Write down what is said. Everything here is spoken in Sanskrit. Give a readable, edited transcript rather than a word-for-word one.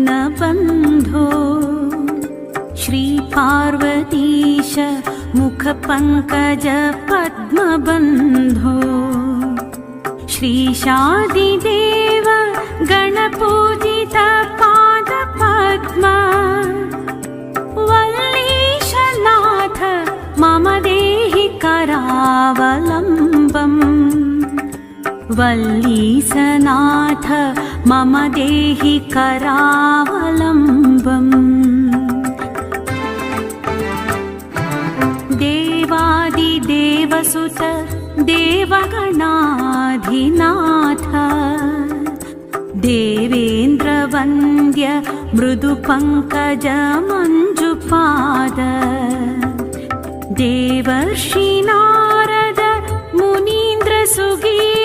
बन्धो श्रीपार्वतीश मुखपङ्कज पद्मबन्धो श्रीशादिदेव गणपूजित पादपद्मा वल्लीशनाथ मम देहि करावलम्बम् वल्लीसनाथ मम देहि करावलम्बम् देवादिदेवसुत देवगणाधिनाथ देवेन्द्रवन्द्य मृदुपङ्कज मञ्जुपाद देवर्षि नारद मुनीन्द्र सुगीर्वाण